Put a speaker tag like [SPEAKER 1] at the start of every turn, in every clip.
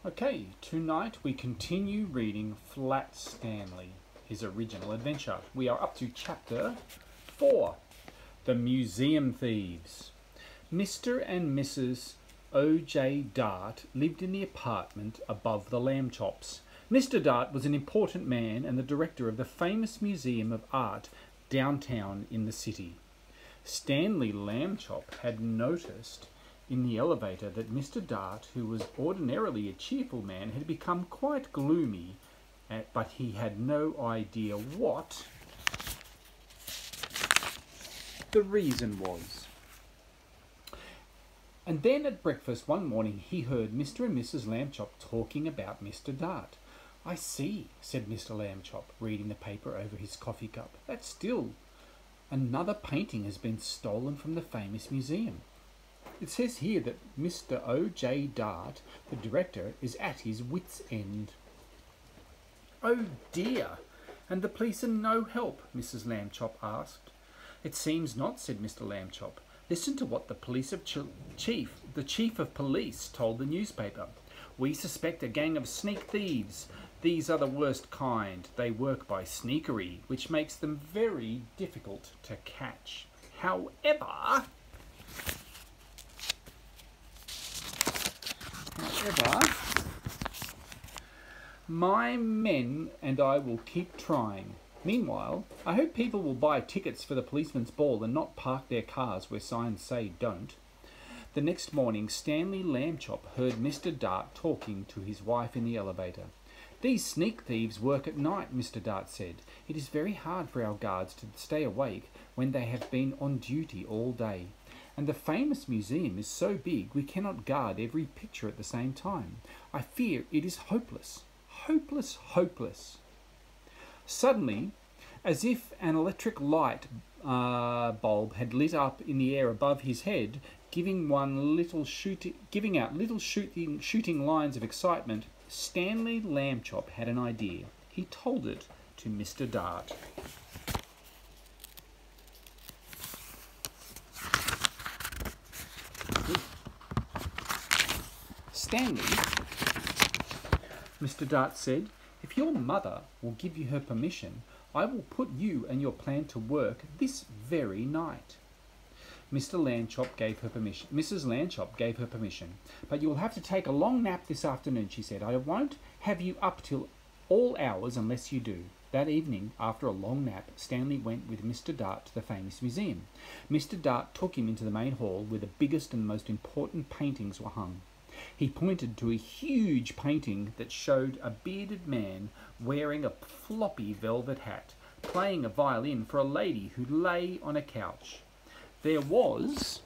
[SPEAKER 1] Okay, tonight we continue reading Flat Stanley, his original adventure. We are up to chapter 4, The Museum Thieves. Mr. and Mrs. O.J. Dart lived in the apartment above the lamb chops. Mr. Dart was an important man and the director of the famous Museum of Art downtown in the city. Stanley Lambchop had noticed in the elevator that Mr. Dart, who was ordinarily a cheerful man, had become quite gloomy, but he had no idea what the reason was. And then at breakfast one morning he heard Mr. and Mrs. Lambchop talking about Mr. Dart. "I see," said Mr. Lambchop, reading the paper over his coffee cup. "That's still another painting has been stolen from the famous museum. It says here that Mr. O.J. Dart, the director, is at his wit's end." "Oh dear, and the police are no help?" Mrs. Lambchop asked. "It seems not," said Mr. Lambchop. "Listen to what the chief of police told the newspaper. We suspect a gang of sneak thieves. These are the worst kind. They work by sneakery, which makes them very difficult to catch. However, my men and I will keep trying. Meanwhile, I hope people will buy tickets for the policeman's ball and not park their cars where signs say don't." The next morning, Stanley Lambchop heard Mr. Dart talking to his wife in the elevator. "These sneak thieves work at night," Mr. Dart said. "It is very hard for our guards to stay awake when they have been on duty all day. And the famous museum is so big we cannot guard every picture at the same time. I fear it is hopeless. Hopeless, hopeless." Suddenly, as if an electric light bulb had lit up in the air above his head, giving out little shooting lines of excitement, Stanley Lambchop had an idea. He told it to Mr. Dart. "Stanley," Mr. Dart said, "if your mother will give you her permission, I will put you and your plan to work this very night." Mrs. Lambchop gave her permission. "But you will have to take a long nap this afternoon," she said. "I won't have you up till all hours unless you do." That evening, after a long nap, Stanley went with Mr. Dart to the famous museum. Mr. Dart took him into the main hall where the biggest and most important paintings were hung. He pointed to a huge painting that showed a bearded man wearing a floppy velvet hat, playing a violin for a lady who lay on a couch. There was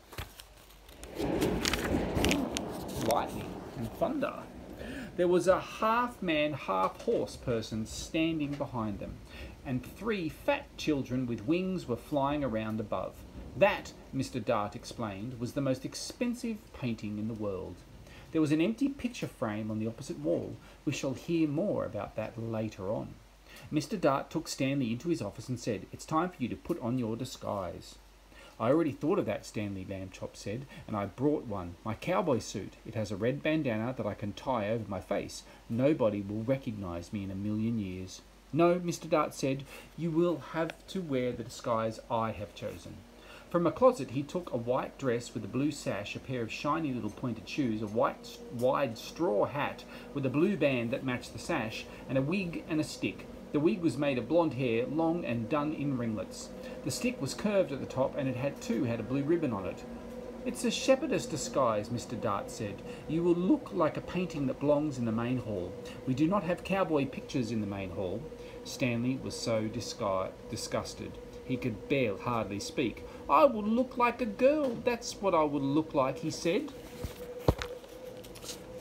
[SPEAKER 1] lightning and thunder. There was a half-man, half-horse person standing behind them, and 3 fat children with wings were flying around above. That, Mr. Dart explained, was the most expensive painting in the world. There was an empty picture frame on the opposite wall. We shall hear more about that later on. Mr. Dart took Stanley into his office and said, "It's time for you to put on your disguise." "I already thought of that," Stanley Lambchop said, "and I brought one. My cowboy suit. It has a red bandana that I can tie over my face. Nobody will recognize me in a million years." "No," Mr. Dart said, "you will have to wear the disguise I have chosen." From a closet he took a white dress with a blue sash, a pair of shiny little pointed shoes, a wide straw hat with a blue band that matched the sash, and a wig and a stick. The wig was made of blonde hair, long and done in ringlets. The stick was curved at the top, and it had a blue ribbon on it. "It's a shepherdess disguise," Mr. Dart said. "You will look like a painting that belongs in the main hall. We do not have cowboy pictures in the main hall." Stanley was so disgusted he could hardly speak. "I will look like a girl, that's what I will look like," he said.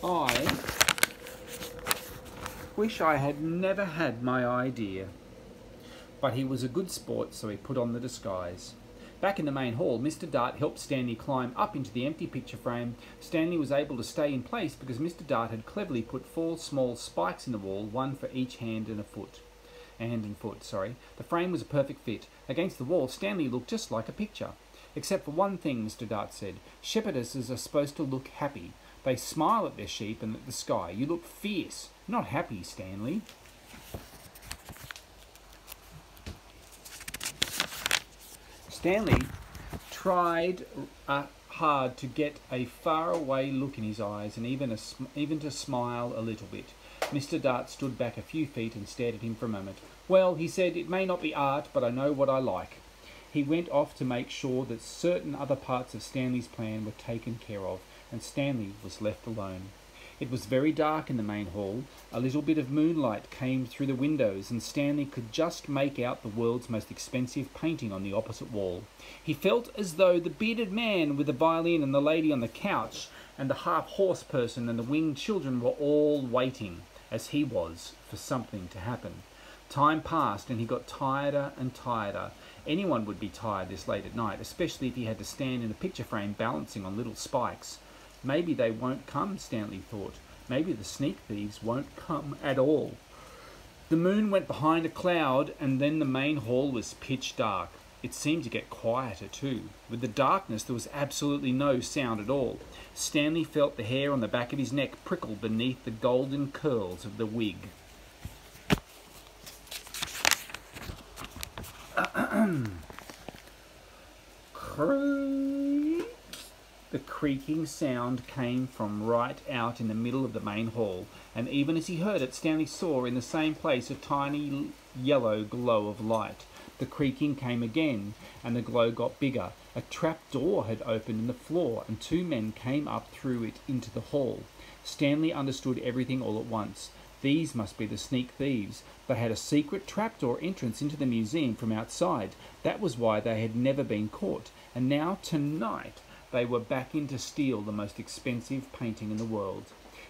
[SPEAKER 1] "I wish I had never had my idea." But he was a good sport, so he put on the disguise. Back in the main hall, Mr. Dart helped Stanley climb up into the empty picture frame. Stanley was able to stay in place because Mr. Dart had cleverly put 4 small spikes in the wall, one for each hand and foot. The frame was a perfect fit. Against the wall, Stanley looked just like a picture. "Except for one thing," Mr. Dart said. "Shepherdesses are supposed to look happy. They smile at their sheep and at the sky. You look fierce, not happy, Stanley. Stanley tried hard to get a faraway look in his eyes and even to smile a little bit. Mr. Dart stood back a few feet and stared at him for a moment. Well, he said, it may not be art, but I know what I like. He went off to make sure that certain other parts of Stanley's plan were taken care of, and Stanley was left alone. It was very dark in the main hall. A little bit of moonlight came through the windows, and Stanley could just make out the world's most expensive painting on the opposite wall. He felt as though the bearded man with the violin and the lady on the couch and the half-horse person and the winged children were all waiting, as he was, for something to happen. Time passed and he got tireder and tireder. Anyone would be tired this late at night, especially if he had to stand in a picture frame balancing on little spikes. Maybe they won't come, Stanley thought. Maybe the sneak thieves won't come at all. The moon went behind a cloud, and then the main hall was pitch dark. It seemed to get quieter too. With the darkness there was absolutely no sound at all. Stanley felt the hair on the back of his neck prickle beneath the golden curls of the wig. The creaking sound came from right out in the middle of the main hall, and even as he heard it, Stanley saw in the same place a tiny yellow glow of light. The creaking came again, and the glow got bigger. A trap door had opened in the floor, and two men came up through it into the hall. Stanley understood everything all at once. These must be the sneak thieves. They had a secret trapdoor entrance into the museum from outside. That was why they had never been caught. And now, tonight, they were back in to steal the most expensive painting in the world.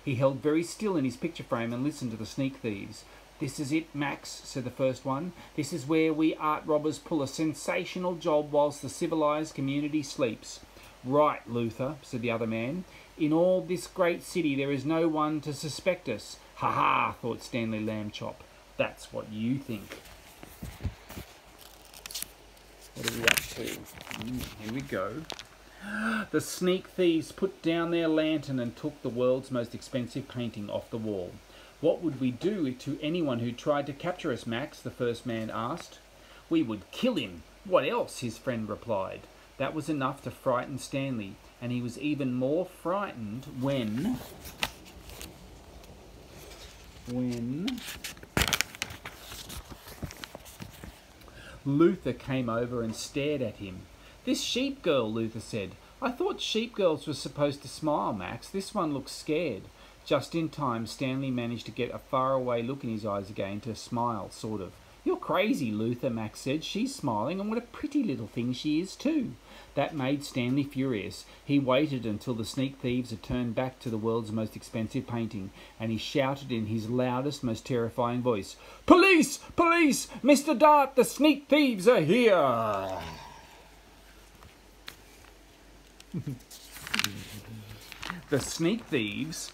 [SPEAKER 1] He held very still in his picture frame and listened to the sneak thieves. "This is it, Max," said the first one. "This is where we art robbers pull a sensational job whilst the civilised community sleeps." "Right, Luther," said the other man. "In all this great city there is no one to suspect us." "Ha ha," thought Stanley Lambchop. "That's what you think." What are we up to? Here we go. The sneak thieves put down their lantern and took the world's most expensive painting off the wall. "What would we do to anyone who tried to capture us, Max?" the first man asked. "We would kill him. What else?" his friend replied. That was enough to frighten Stanley, and he was even more frightened when Luther came over and stared at him. "This sheep girl," Luther said. "I thought sheep girls were supposed to smile, Max. This one looks scared." Just in time, Stanley managed to get a faraway look in his eyes again, to smile, sort of. "You're crazy, Luther," Max said. "She's smiling, and what a pretty little thing she is, too." That made Stanley furious. He waited until the sneak thieves had turned back to the world's most expensive painting, and he shouted in his loudest, most terrifying voice, "Police! Police! Mr. Dart, the sneak thieves are here!" The sneak thieves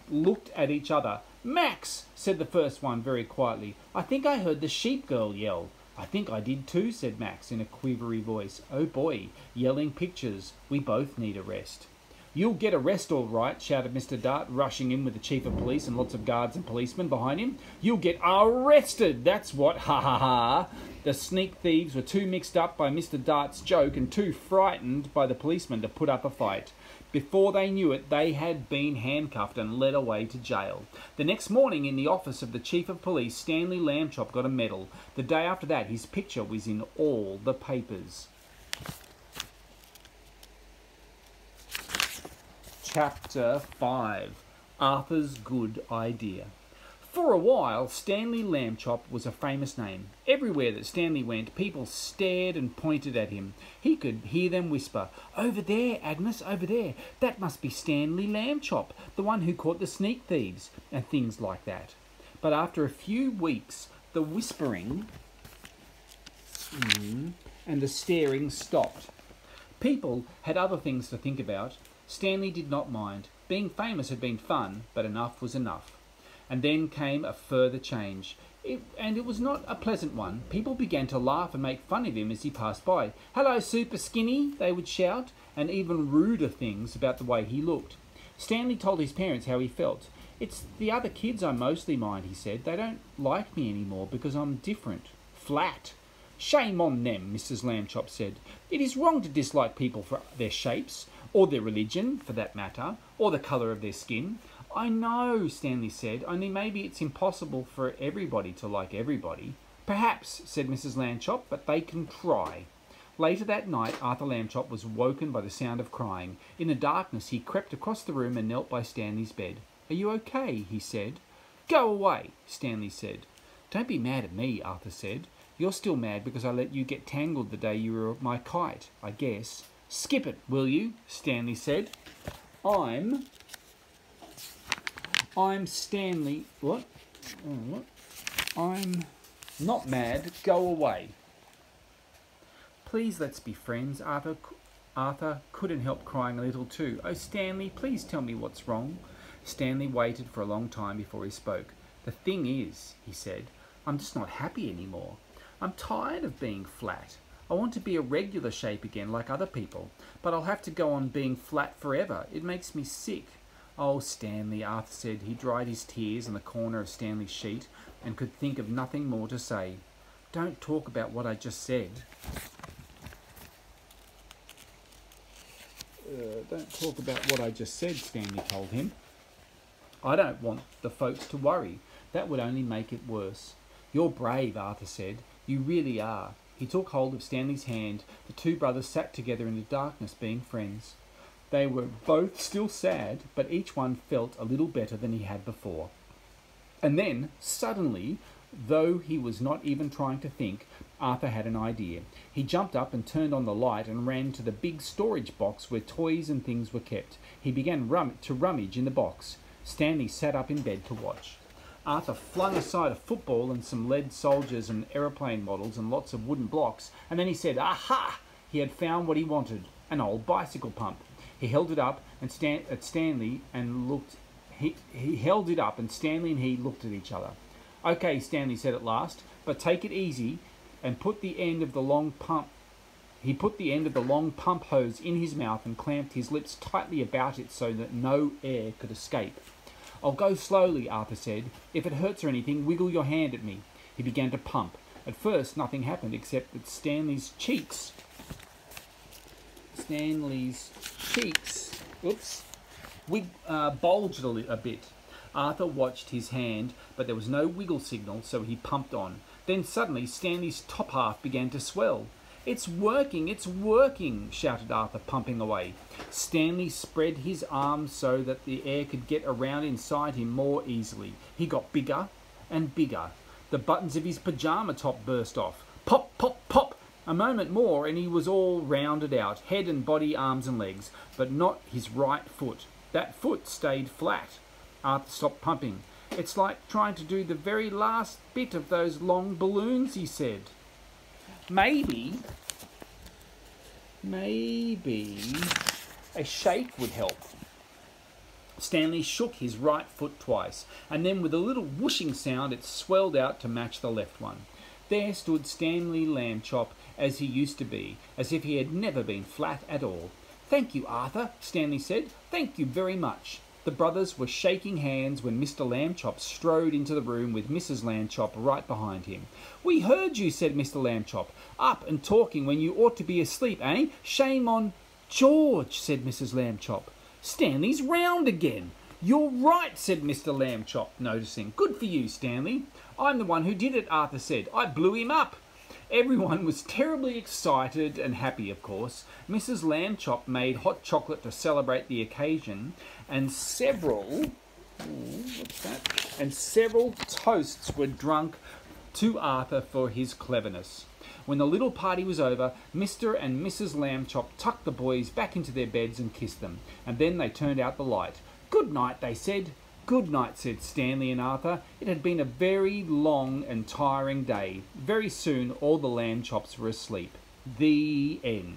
[SPEAKER 1] looked at each other. "Max," said the first one very quietly, "I think I heard the sheep girl yell." "I think I did too," said Max in a quivery voice. "Oh boy, yelling pictures. We both need a rest." "You'll get a rest all right," shouted Mr. Dart, rushing in with the chief of police and lots of guards and policemen behind him. "You'll get arrested, that's what, ha ha ha." The sneak thieves were too mixed up by Mr. Dart's joke and too frightened by the policemen to put up a fight. Before they knew it, they had been handcuffed and led away to jail. The next morning, in the office of the Chief of Police, Stanley Lambchop got a medal. The day after that, his picture was in all the papers. Chapter 5. Arthur's Good Idea. For a while, Stanley Lambchop was a famous name. Everywhere that Stanley went, people stared and pointed at him. He could hear them whisper, "Over there, Agnes, over there. That must be Stanley Lambchop, the one who caught the sneak thieves," and things like that. But after a few weeks, the whispering and the staring stopped. People had other things to think about. Stanley did not mind. Being famous had been fun, but enough was enough. And then came a further change. And it was not a pleasant one. People began to laugh and make fun of him as he passed by. "Hello, Super Skinny," they would shout, and even ruder things about the way he looked. Stanley told his parents how he felt. "It's the other kids I mostly mind," he said. "They don't like me anymore because I'm different. Flat." "Shame on them," Mrs. Lambchop said. "It is wrong to dislike people for their shapes, or their religion, for that matter, or the colour of their skin." "I know," Stanley said, "only maybe it's impossible for everybody to like everybody." "Perhaps," said Mrs. Lambchop, "but they can try." Later that night, Arthur Lambchop was woken by the sound of crying. In the darkness, he crept across the room and knelt by Stanley's bed. "Are you okay?" he said. "Go away," Stanley said. "Don't be mad at me," Arthur said. "You're still mad because I let you get tangled the day you were my kite, I guess." "Skip it, will you?" Stanley said. I'm Stanley. What? What? I'm not mad. Go away." "Please, let's be friends." Arthur couldn't help crying a little too. "Oh, Stanley, please tell me what's wrong." Stanley waited for a long time before he spoke. "The thing is," he said, "I'm just not happy anymore. I'm tired of being flat. I want to be a regular shape again like other people, but I'll have to go on being flat forever. It makes me sick." "Oh, Stanley," Arthur said. He dried his tears on the corner of Stanley's sheet and could think of nothing more to say. "Don't talk about what I just said." "Don't talk about what I just said," Stanley told him. "I don't want the folks to worry. That would only make it worse." "You're brave," Arthur said. "You really are." He took hold of Stanley's hand. The two brothers sat together in the darkness, being friends. They were both still sad, but each one felt a little better than he had before. And then, suddenly, though he was not even trying to think, Arthur had an idea. He jumped up and turned on the light and ran to the big storage box where toys and things were kept. He began to rummage in the box. Stanley sat up in bed to watch. Arthur flung aside a football and some lead soldiers and aeroplane models and lots of wooden blocks, and then he said, "Aha!" He had found what he wanted, an old bicycle pump. He held it up and Stanley and looked. He held it up, and Stanley and he looked at each other. "Okay," Stanley said at last, "but take it easy," and put the end of the long pump. He put the end of the long pump hose in his mouth and clamped his lips tightly about it so that no air could escape. "I'll go slowly," Arthur said. "If it hurts or anything, wiggle your hand at me." He began to pump. At first, nothing happened except that Stanley's cheeks bulged a bit. Arthur watched his hand, but there was no wiggle signal, so he pumped on. Then suddenly Stanley's top half began to swell. "It's working, it's working," shouted Arthur, pumping away. Stanley spread his arms so that the air could get around inside him more easily. He got bigger and bigger. The buttons of his pyjama top burst off. Pop, pop, pop! A moment more and he was all rounded out, head and body, arms and legs, but not his right foot. That foot stayed flat. Arthur stopped pumping. "It's like trying to do the very last bit of those long balloons," he said. Maybe a shake would help." Stanley shook his right foot twice, and then with a little whooshing sound it swelled out to match the left one. There stood Stanley Lambchop as he used to be, as if he had never been flat at all. "Thank you, Arthur," Stanley said. "Thank you very much." The brothers were shaking hands when Mr. Lambchop strode into the room with Mrs. Lambchop right behind him. "We heard you," said Mr. Lambchop. "Up and talking when you ought to be asleep, eh? Shame on—" "George," said Mrs. Lambchop. "Stanley's round again." "You're right," said Mr. Lambchop, noticing. "Good for you, Stanley." "I'm the one who did it," Arthur said. "I blew him up." Everyone was terribly excited and happy, of course. Mrs. Lambchop made hot chocolate to celebrate the occasion, and several toasts were drunk to Arthur for his cleverness. When the little party was over, Mr. and Mrs. Lambchop tucked the boys back into their beds and kissed them, and then they turned out the light. "Good night," they said. "Good night," said Stanley and Arthur. It had been a very long and tiring day. Very soon all the Lambchops were asleep. The end.